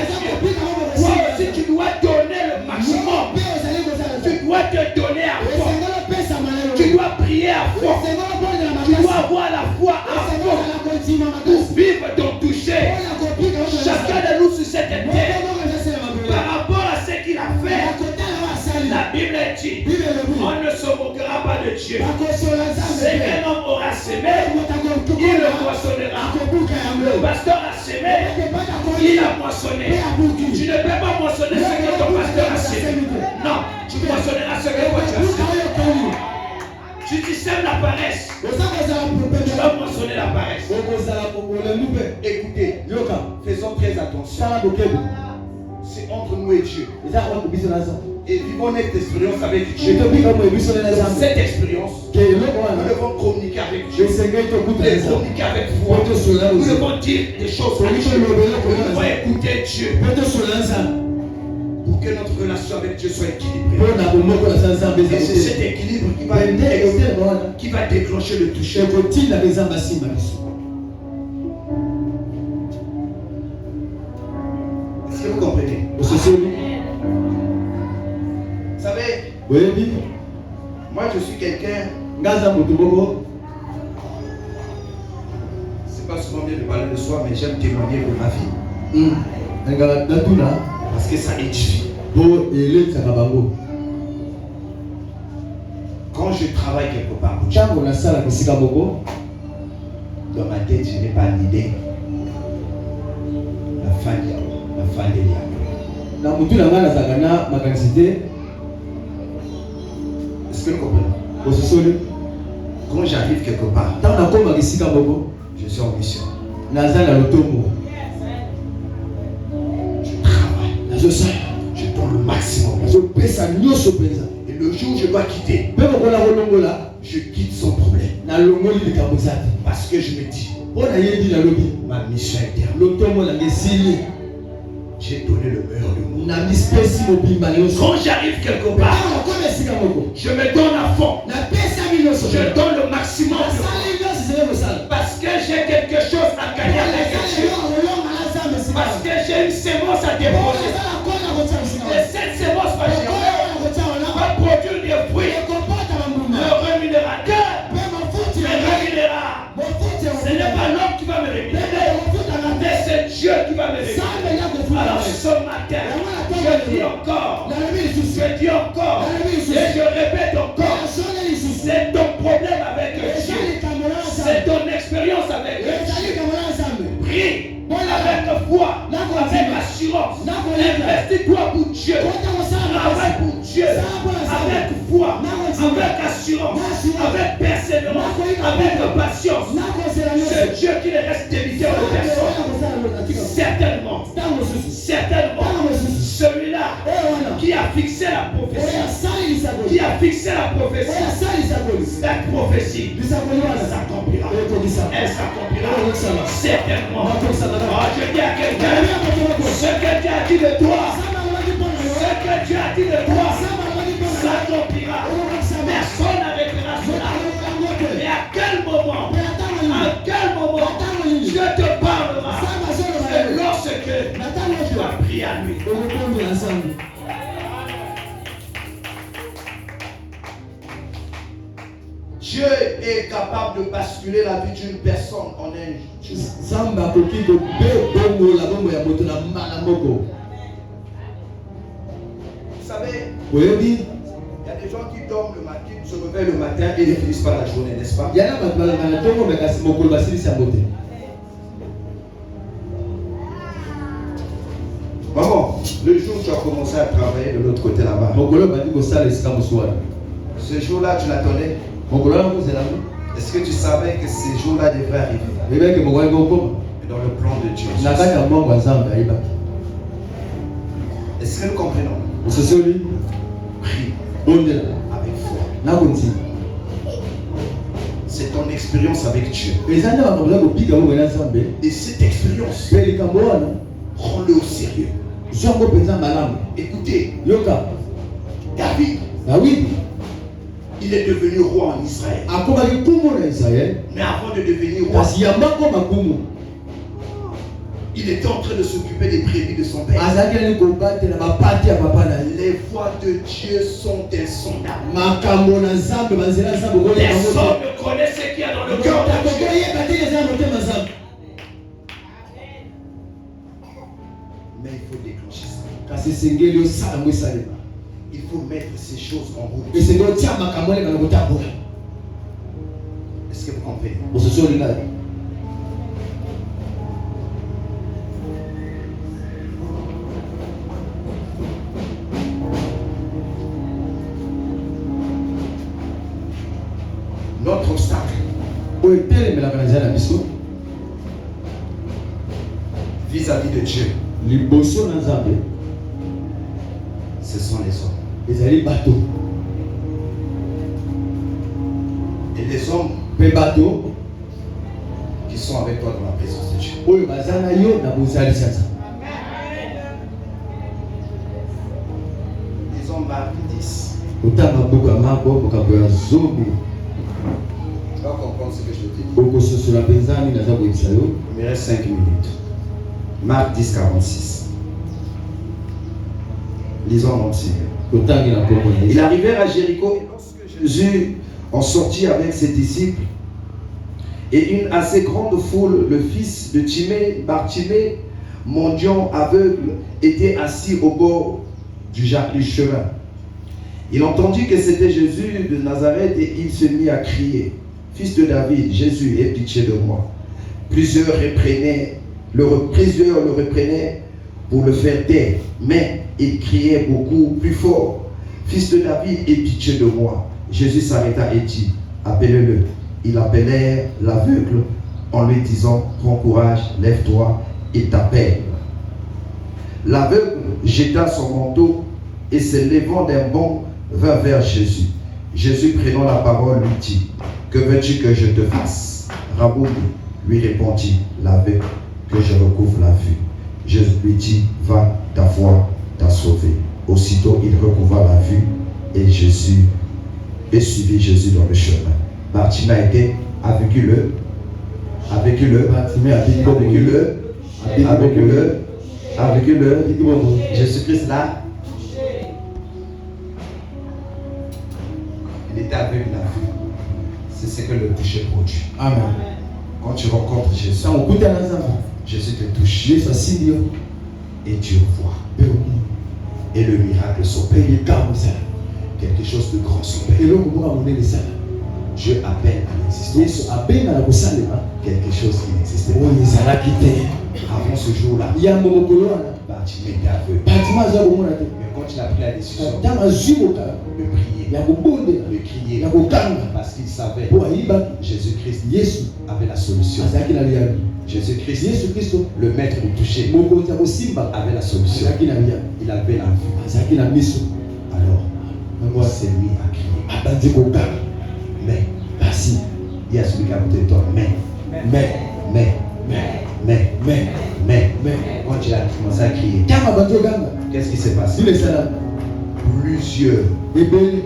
Toi aussi, tu dois donner le maximum. Tu dois te donner à fond. Tu dois prier à fond. Tu dois avoir la foi à fond pour vivre ton toucher. Chacun de nous sur cette terre, par rapport à ce qu'il a fait, la Bible dit, on ne se moquera pas de Dieu. Ce qu'un homme aura semé, il le moissonnera. Le pasteur a semé, il a moissonné. Tu ne peux pas moissonner ce que ton pasteur a semé. Non, tu moissonneras ce que toi tu as semé. Si tu sèmes la paresse, tu vas moissonner la paresse. Écoutez, faisons très attention. C'est entre nous et Dieu. Et vivons notre expérience avec Dieu. Dans cette expérience, nous devons communiquer avec Dieu. Communiquer avec foi. Nous devons dire des choses à Dieu. Nous devons écouter Dieu. Pour que notre relation avec Dieu soit équilibrée. Et c'est cet équilibre qui va déclencher le toucher. Est-ce que vous comprenez? Vous savez, moi je suis quelqu'un, c'est pas souvent bien de parler de soi, mais j'aime témoigner de ma vie. Parce que ça édifie. Quand je travaille quelque part, dans ma tête, je n'ai pas l'idée. La fin de Est-ce que vous comprenez? Quand j'arrive quelque part, je suis en mission. Je travaille. Je donne le maximum. Et le jour où je dois quitter, je quitte sans problème. Parce que je me dis, ma mission est terminée. J'ai donné le meilleur de moi. Quand j'arrive quelque part, je me donne à fond. Je donne le maximum de moi. Parce que j'ai quelque chose à gagner avec Dieu. Parce que j'ai une sémence à déposer. Et cette sémence va produire des fruits. Le rémunérateur me rémunérera. Ce n'est pas l'homme qui va me rémunérer, mais c'est Dieu qui va me rémunérer. Alors ce matin, je dis encore, et je répète encore, c'est ton problème avec Dieu, c'est ton expérience avec Dieu. Prie avec foi, avec assurance, investis-toi pour Dieu, travaille pour Dieu, avec foi, avec assurance, avec persévérance, avec patience. C'est Dieu qui ne reste délivré aux personnes. Certainement, celui-là qui a fixé la prophétie, cette prophétie s'accomplira. Elle s'accomplira certainement. Oh, je dis à quelqu'un, ce que Dieu a dit de toi, s'accomplira. Personne n'arrêtera cela. Mais à quel moment Dieu te parlera? C'est lorsque tu vas prier à lui. Dieu est capable de basculer la vie d'une personne en un jour. Vous savez, il y a des gens qui dorment le matin, qui se réveillent le matin et ne finissent pas la journée, n'est-ce pas? Maman, le jour où tu as commencé à travailler de l'autre côté là-bas, ce jour-là, tu l'attendais? Est-ce que tu savais que ces jours-là devraient arriver? Et bien que mon gars, Et dans le plan de Dieu. n'a pas de bon ensemble. Est-ce que nous comprenons? C'est celui. Prie On est là. avec foi. N'a continue. C'est ton expérience avec Dieu. Et ça n'a pas besoin de piquer au menace ensemble. Et cette expérience, Mais les Camerounais, prends-le au sérieux. j'ai encore besoin de ma langue. Écoutez, Yoka. David, Ah oui. il est devenu roi en Israël. À quoi il Kumo en Israël? Mais avant de devenir roi, Parce qu'il y a pas comme un Kumo. il était en train de s'occuper des brebis de son père. Azaki combattre na mapati ya papa na ye. Les voies de Dieu sont insondables. Makambo na nzambe banzela nzambe ko ya Personne ne connaît ce qu'il y a dans le cœur de Dieu. Mais il faut déclencher ça. Kasi sengeli osala ngo esalema. Il faut mettre ces choses en route. Esengeli otia makambo eleka na kotambola. Est-ce que vous comprenez? Bososo olinga. Notre obstacle Oyo etelemelaka na nzela na biso vis-à-vis de Dieu, liboso na nzambe ce sont les hommes. ezali bato. Et les hommes Mpe bato qui sont avec toi dans la présence de Dieu. oyo baza na yo na bozalisa nzambe. Les hommes Marc 10. Otanga buku ya mako makambo ya zobi Tu vas comprendre ce que je te dis. okososola mpenza nini naza koyebisa yo. Il me reste 5 minutes. Marc 10, 46. Lisons en entier. Otangi na kombo na Ils ye. arrivèrent à Jéricho et lorsque Jésus en sortit avec ses disciples et une assez grande foule, le fils de Timée, Bartimée, mendiant aveugle, était assis au bord du chemin. Il entendit que c'était Jésus de Nazareth et il se mit à crier: Fils de David, Jésus, aie pitié de moi. Plusieurs le reprenaient pour le faire taire, mais il criait beaucoup plus fort: Fils de David, aie pitié de moi. Jésus s'arrêta et dit: Appelez-le. Ils appelèrent l'aveugle en lui disant: Prends courage, lève-toi, il t'appelle. L'aveugle jeta son manteau et se levant d'un bond vint vers Jésus. Jésus prenant la parole lui dit: Que veux-tu que je te fasse? Rabouni, lui répondit l'aveugle, que je recouvre la vue. Jésus lui dit: Va, ta foi t'a sauvé. Aussitôt il recouvra la vue et Jésus suivit Jésus dans le chemin. Bartimée a été aveugle. Jésus-Christ là, il était aveugle la vue. C'est ce que le toucher produit. Amen. Quand tu rencontres Jésus, Sa okuta na nzambe. Jésus te touche Yesu asili yo. et tu vois. Mpe omoni. Et le miracle Mpe s'opère. likambo esala. Quelque chose de grand s'opère. Eloko moko monene esala. Dieu appelle à l'existence Yesu abenga na kosalema quelque chose qui n'existait oyo pas. ezalaki te. Avant ce jour-là, Yambo mokolo wana Bartimée était aveugle. Bartima aza komona te. Mais quand il a pris la décision Ntango azwi mokala de prier, ya kobondela de crier, ya kokanga parce qu'il savait mpo ayibaki Jésus-Christ Yesu avait la solution. azalaki na liyabi. Jésus-Christ, Yesu Kristo le maître du toucher, mokonzi ya kosimba avait la solution. azalaki na liyabi. Il avait la vue. Azalaki na miso. Alors, Yango il s'est mis à crier. abandi kokanga. Mais, Kasi il y a celui qui a côté de toi. Mais, quand il a commencé à crier, ntango abandi kokanga qu'est-ce qui s'est passé? bino esala Plusieurs ebele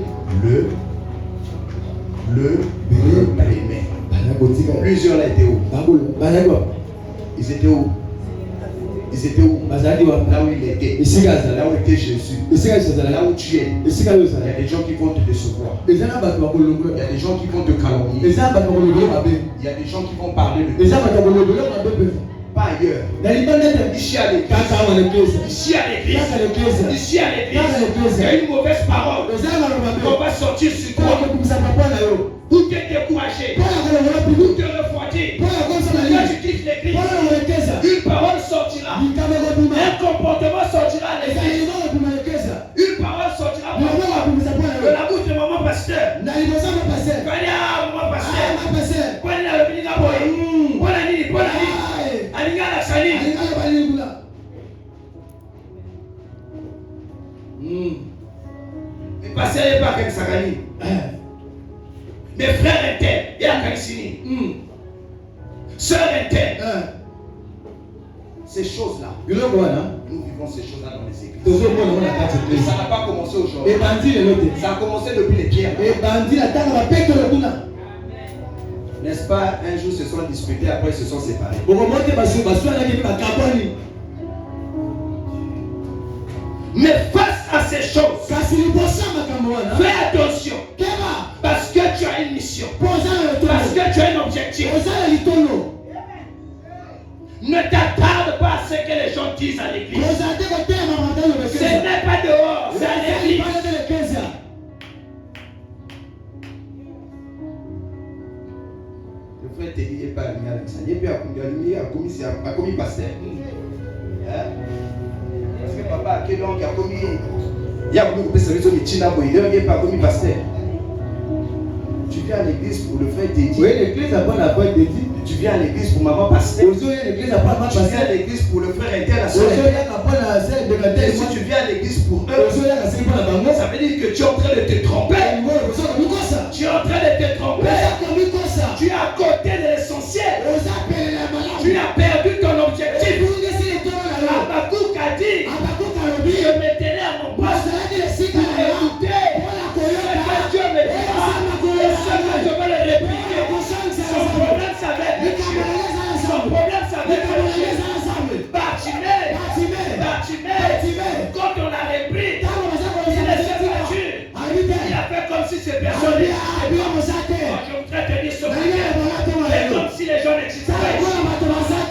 le reprenaient. bazalaki kotika Plusieurs là étaient où? bazalaki wapi? Ils étaient où? Ils étaient où? Bazalaki wapi? Là où il était. Esika azalaki. Là où était Jésus. Esika Yesu azalaki. Là où tu es. Esika oyo Il y a ezalaki. des gens qui vont te décevoir. Eza na bato Il y bakolongola. a des gens qui vont te calomnier. Eza na bato bakolongola mabe. Il y a des gens qui vont parler de Eza toi. bato bakolongola mabe pe. Pas ailleurs. Na libanda te. Ici à l'église. Kaka wana l'église. Ici à l'église. Kaka l'église. Ici à l'église. Kaka l'église. Il y a une mauvaise parole. Eza na mabe. On va sortir sur Kwa toi. kukumisa papa na yo. Pour te décourager. Kwa kolongola Pour pidu. te refroidir. Kwa kosa na Quand yo. tu quittes l'église, Kwa kolongola une parole sortira. Likama kopima. Un comportement sortira à Eza l'église. ino kopima l'église. Une parole sortira Mwana parfois kopimisa papa na de yo. la bouche de maman pasteur. Na libosa ma passer. Quand il y a maman pasteur, Ah, ma passer. pasteur n'est pas comme Sakani. Mes frères étaient, il y a Kaisini. Sœurs étaient. Ces choses-là, nous vivons ces choses-là dans les églises. Et ça n'a pas commencé aujourd'hui. Ça a commencé depuis les pierres. N'est-ce pas? Un jour, ils se sont disputés, après, ils se sont séparés. Mais face à ces choses, fais attention. Parce que tu as une mission. Parce que tu as un objectif. Ne t'attarde pas à ce que les gens disent à l'église. Ce n'est pas dehors, c'est à l'église. Le frère Teddy n'est pas allumé avec ça. Il a commis pasteur. Parce que papa a commis. Il y a beaucoup de personnes qui n'ont pas commis pasteur. Tu viens à l'église pour le frère Teddy. Oui, l'église a pas la foi Teddy. Tu viens à l'église pour maman pasteur. Tu viens à l'église pour le frère international. Et si tu viens à l'église pour eux, ça veut dire que tu es en train de te tromper. Tu es en train de te tromper. Tu es à côté de l'essentiel. Tu as perdu ton objectif. Habakkuk a dit, je me tenais à mon poste pour écouter ce que Dieu me dira et ce que je vais le répliquer. Son problème, ça va être Dieu. Son problème, ça va être Dieu. Bartimée, quand on l'a repris, il est chef. Il a fait comme si ces personnes n'existaient pas. Je voudrais te dire ce matin, c'est comme si les gens n'existaient pas ici.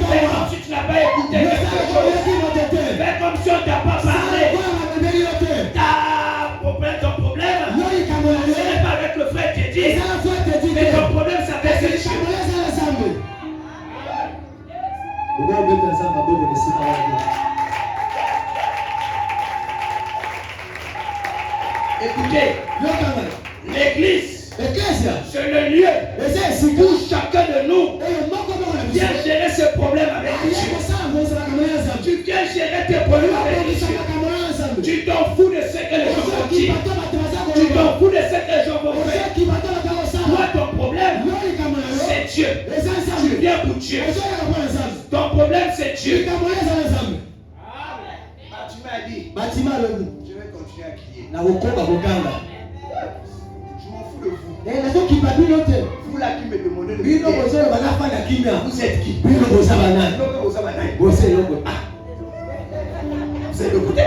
C'est comme si tu n'as pas écouté quelque chose. Fais comme si on ne t'a pas parlé. Ton problème, ce n'est pas avec le frère Teddy. Mais ton problème, ça fait que Dieu. Écoutez, l'église, c'est le lieu où chacun de nous vient gérer ses problèmes avec Dieu. Tu viens gérer tes problèmes avec Dieu. Tu t'en fous de ce que les gens vont dire. Tu t'en fous de ce que les gens vont faire. Toi, ton problème, c'est Dieu. Tu viens pour Dieu. Ton problème, c'est Dieu. Bâtiment a dit, je vais continuer à crier. Je m'en fous de vous. Vous là qui me demandez de crier. Vous êtes qui? Vous êtes de côté?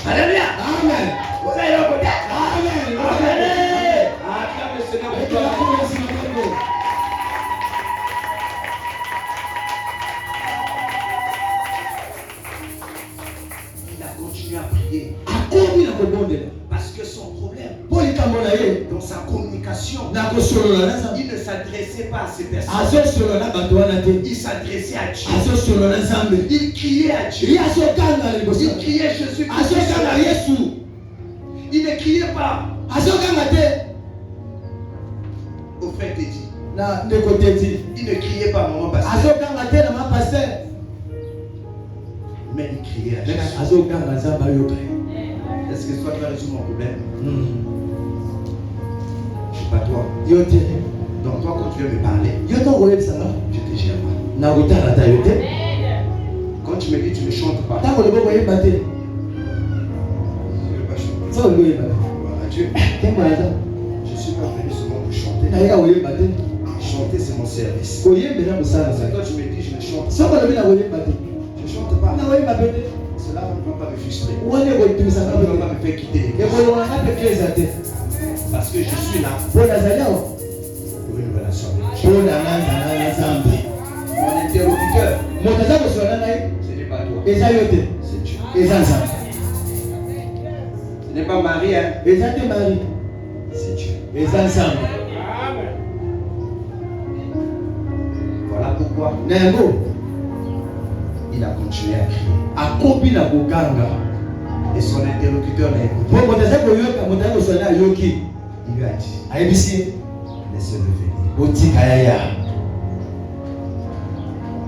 Alléluia. Amen. Vous êtes de côté? Amen. Amen. Acclame le Seigneur pour toi. Il a continué à prier. Parce que son problème, dans sa communication, il ne s'adressait pas à ces personnes. Il s'adressait à Dieu. Il criait à Dieu. Il criait Jésus. Il ne criait pas au frère Teddy. Il ne criait pas à maman pasteur. Mais il criait à Jésus. Est-ce que toi tu as résolu mon problème? Je ne sais pas toi. Donc toi quand tu viens me parler, je te gère pas. Quand tu me dis tu ne chantes pas, je ne veux pas chanter. Voilà Dieu. Je ne suis pas venu seulement pour chanter. Chanter c'est mon service. Quand tu me dis je ne chante pas, je ne chante pas. Cela ne va pas me frustrer. Cela ne va pas me faire quitter l'église. Parce que je suis là pour une relation avec Dieu. Mon interlocuteur, ce n'est pas toi, c'est Dieu. Ce n'est pas Marie, hein? C'est Dieu. Voilà pourquoi il a continué à crier. Et son interlocuteur l'a écouté. Il lui a dit, laissez-le venir.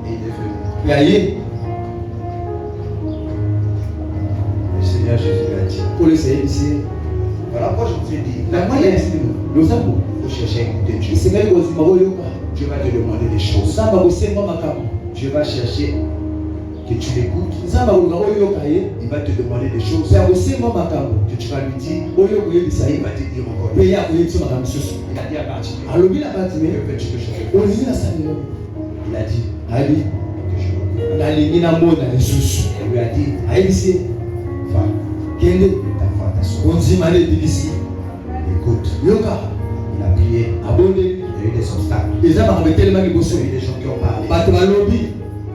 Et il est venu. Le Seigneur Jésus lui a dit, Voilà pourquoi je vous ai dit, Na mwana ya sino. Losambo. il faut chercher à écouter Dieu. Isengali kozima oyoka. Dieu va te demander des choses. Nzamba kosenga makambo. Dieu va chercher que tu l'écoutes. Nzamba kolinga oyoka ye. Il va te demander des choses Ya kosenga makambo. que tu vas lui dire. Oyo koyebisa Et ye. il va te dire encore. Pe ya koyebisa makambo susu. Il a dit à partir de Alobi na batime. que veux-tu que je te fasse? Olingi na sanelo. Il a dit Abi. que je veux. Nalingi na mona lisusu. Il lui a dit, Ayebisi. va, Kende. ta foi t'a sauvé. Onzima le bikisi. Écoute, Yoka. il a prié. Abonde. Il y a eu des obstacles. Eza makambo etelemaki Il y liboso. a eu des gens qui ont parlé. Bato balobi.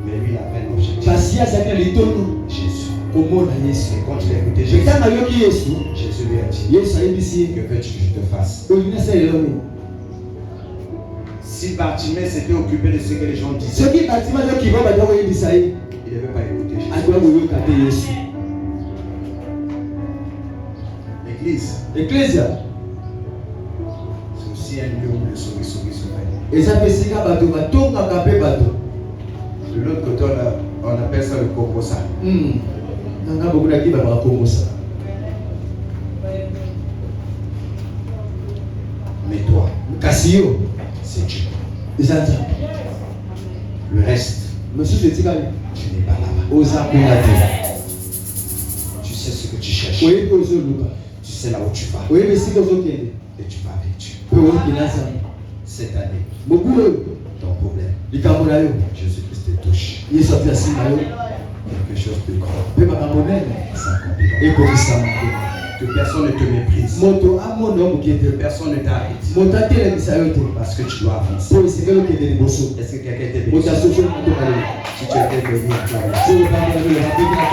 Mais lui, il a fait l'objectif. Kasi azali na litono. Jésus. Komona Yesu. Et quand il a écouté Jésus, Jetanga yoki Yesu. Jésus lui a dit, Yesu ayebisi ye. que veux-tu que je te fasse? Olingi nasalelo nini? Si Bartimée s'était occupé de ce que les gens disaient, Soki batima yoki ba bato koyebisa ye. il ne devait pas écouter Jésus. Akoya koyoka te Yesu. L'église, Ecclesia. c'est aussi un lieu où le sauvé se fait. Eza pe esika bato batongaka mpe bato. De l'autre côté, on appelle ça le Kokosa. Nanga bokunaki babaka komosa. Mais toi, Kasi yo c'est Dieu. eza nzambe. Le reste, Mosusu etikali tu n'es pas là-bas. oza kuna te. Tu sais ce que tu cherches. Oyebi ozoluka. Tu sais là où tu vas. Oyebi esika ozokende. Et tu vas avec Dieu. Mpe oyokina nzambe. Cette année, Mobu oyo ton problème, likambo na yo Jésus-Christ te touche. Yesu ati asimba yo Quelque chose de grand mpe makambo nene s'accomplit. ekokisama te. Que personne ne te méprise. Moto amona yo mokie Que te. personne ne t'arrête. Moto atelemisa yo te. Parce que tu dois avancer. Po esengeli okende liboso. Est-ce que quelqu'un t'est béni? Moto asoso moto na yo. Si tu étais béni, acclame. Soki okanga na yo, apeki na